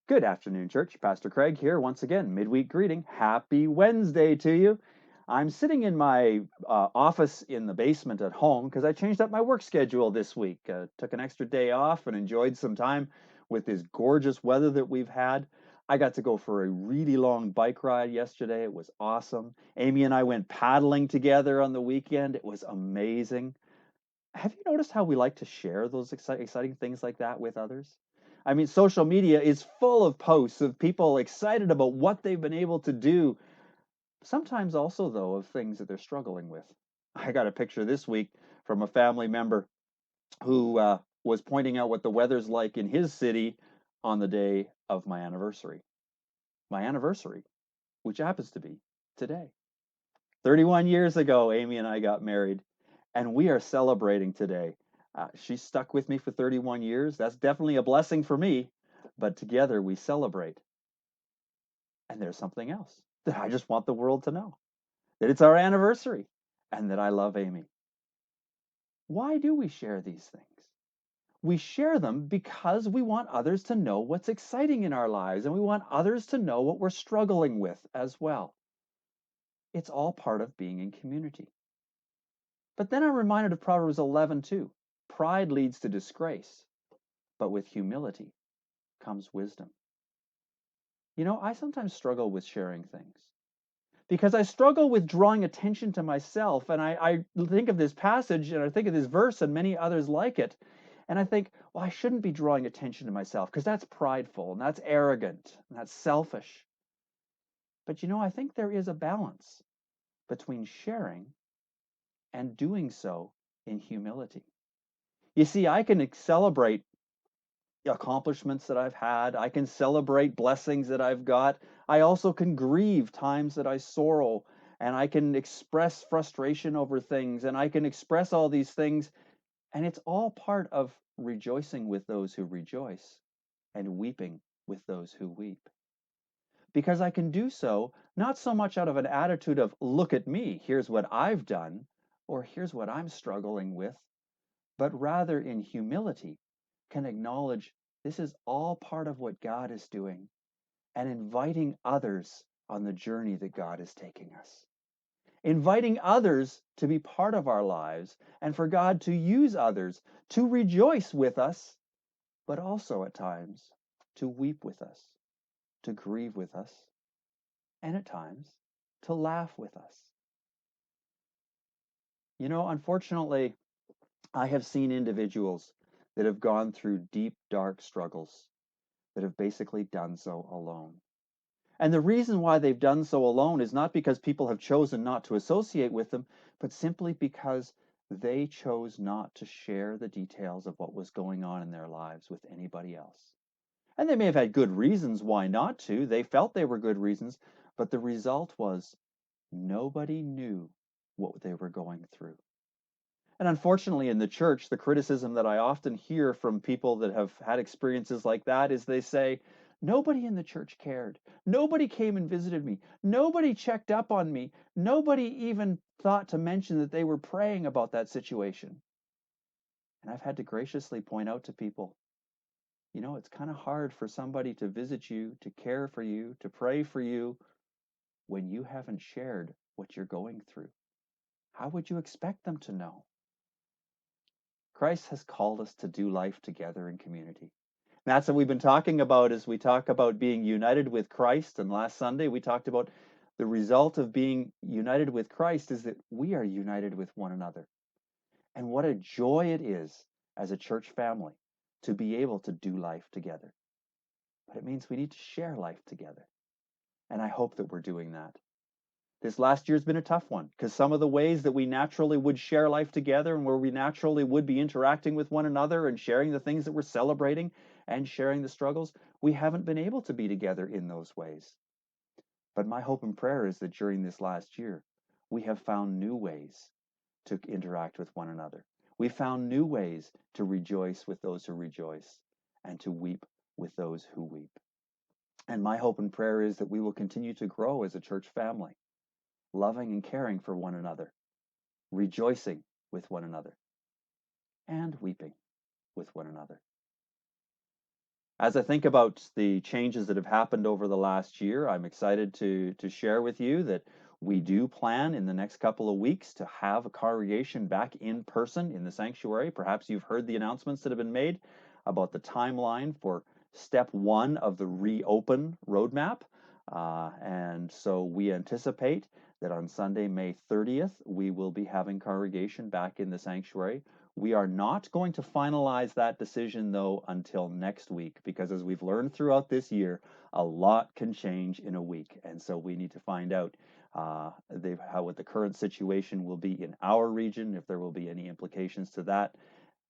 Good afternoon, church. Pastor Craig here once again. Midweek greeting. Happy Wednesday to you. I'm sitting in my office in the basement at home because I changed up my work schedule this week. Took an extra day off and enjoyed some time with this gorgeous weather that we've had. I got to go for a really long bike ride yesterday. It was awesome. Amy and I went paddling together on the weekend. It was amazing. Have you noticed how we like to share those exciting things like that with others? I mean, social media is full of posts of people excited about what they've been able to do, sometimes also, though, of things that they're struggling with. I got a picture this week from a family member who was pointing out what the weather's like in his city on the day of my anniversary. My anniversary, which happens to be today. 31 years ago, Amy and I got married, and we are celebrating today. She stuck with me for 31 years. That's definitely a blessing for me, but together we celebrate. And there's something else that I just want the world to know, that it's our anniversary and that I love Amy. Why do we share these things? We share them because we want others to know what's exciting in our lives, and we want others to know what we're struggling with as well. It's all part of being in community. But then I'm reminded of Proverbs 11:2. Pride leads to disgrace, but with humility comes wisdom. You know, I sometimes struggle with sharing things because I struggle with drawing attention to myself. And I think of this passage and I think of this verse and many others like it. And I think, well, I shouldn't be drawing attention to myself because that's prideful and that's arrogant and that's selfish. But you know, I think there is a balance between sharing and doing so in humility. You see, I can celebrate accomplishments that I've had. I can celebrate blessings that I've got. I also can grieve times that I sorrow, and I can express frustration over things, and I can express all these things. And it's all part of rejoicing with those who rejoice and weeping with those who weep. Because I can do so not so much out of an attitude of, look at me, here's what I've done, or here's what I'm struggling with, but rather in humility can acknowledge this is all part of what God is doing and inviting others on the journey that God is taking us. Inviting others to be part of our lives and for God to use others to rejoice with us, but also at times to weep with us, to grieve with us, and at times to laugh with us. You know, unfortunately, I have seen individuals that have gone through deep, dark struggles that have basically done so alone. And the reason why they've done so alone is not because people have chosen not to associate with them, but simply because they chose not to share the details of what was going on in their lives with anybody else. And they may have had good reasons why not to. They felt they were good reasons, but the result was nobody knew what they were going through. And unfortunately, in the church, the criticism that I often hear from people that have had experiences like that is they say, nobody in the church cared. Nobody came and visited me. Nobody checked up on me. Nobody even thought to mention that they were praying about that situation. And I've had to graciously point out to people, you know, it's kind of hard for somebody to visit you, to care for you, to pray for you when you haven't shared what you're going through. How would you expect them to know? Christ has called us to do life together in community. That's what we've been talking about as we talk about being united with Christ. And last Sunday, we talked about the result of being united with Christ is that we are united with one another. And what a joy it is as a church family to be able to do life together. But it means we need to share life together. And I hope that we're doing that. This last year's been a tough one because some of the ways that we naturally would share life together and where we naturally would be interacting with one another and sharing the things that we're celebrating and sharing the struggles, we haven't been able to be together in those ways. But my hope and prayer is that during this last year, we have found new ways to interact with one another. We found new ways to rejoice with those who rejoice and to weep with those who weep. And my hope and prayer is that we will continue to grow as a church family, loving and caring for one another, rejoicing with one another, and weeping with one another. As I think about the changes that have happened over the last year, I'm excited to share with you that we do plan in the next couple of weeks to have a congregation back in person in the sanctuary. Perhaps you've heard the announcements that have been made about the timeline for step one of the reopen roadmap. And so we anticipate that on Sunday, May 30th, we will be having congregation back in the sanctuary. We are not going to finalize that decision, though, until next week, because as we've learned throughout this year, a lot can change in a week. And so we need to find out what the current situation will be in our region, if there will be any implications to that.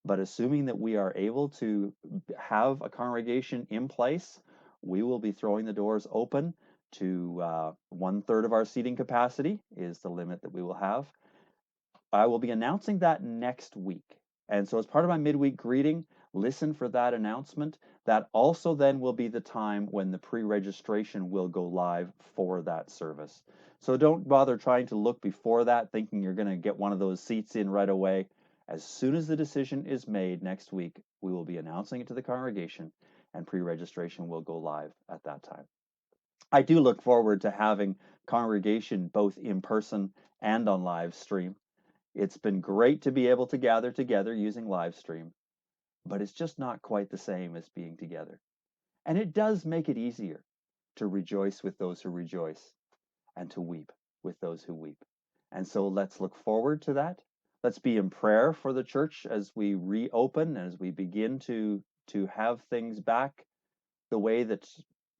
But assuming that we are able to have a congregation in place, we will be throwing the doors open to 1/3 of our seating capacity is the limit that we will have. I will be announcing that next week. And so, as part of my midweek greeting, listen for that announcement. That also then will be the time when the pre registration will go live for that service. So, don't bother trying to look before that, thinking you're going to get one of those seats in right away. As soon as the decision is made next week, we will be announcing it to the congregation, and pre registration will go live at that time. I do look forward to having congregation both in person and on live stream. It's been great to be able to gather together using live stream, but it's just not quite the same as being together. And it does make it easier to rejoice with those who rejoice and to weep with those who weep. And so let's look forward to that. Let's be in prayer for the church as we reopen and as we begin to have things back the way that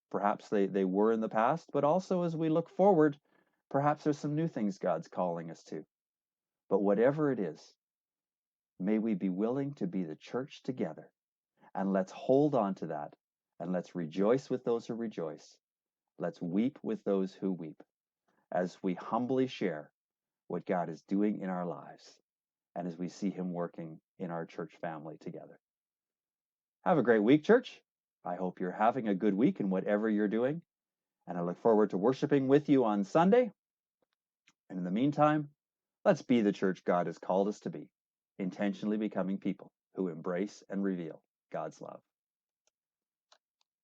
perhaps they were in the past, but also as we look forward, perhaps there's some new things God's calling us to. But whatever it is, may we be willing to be the church together. And let's hold on to that. And let's rejoice with those who rejoice. Let's weep with those who weep as we humbly share what God is doing in our lives and as we see Him working in our church family together. Have a great week, church. I hope you're having a good week in whatever you're doing. And I look forward to worshiping with you on Sunday. And in the meantime, let's be the church God has called us to be, intentionally becoming people who embrace and reveal God's love.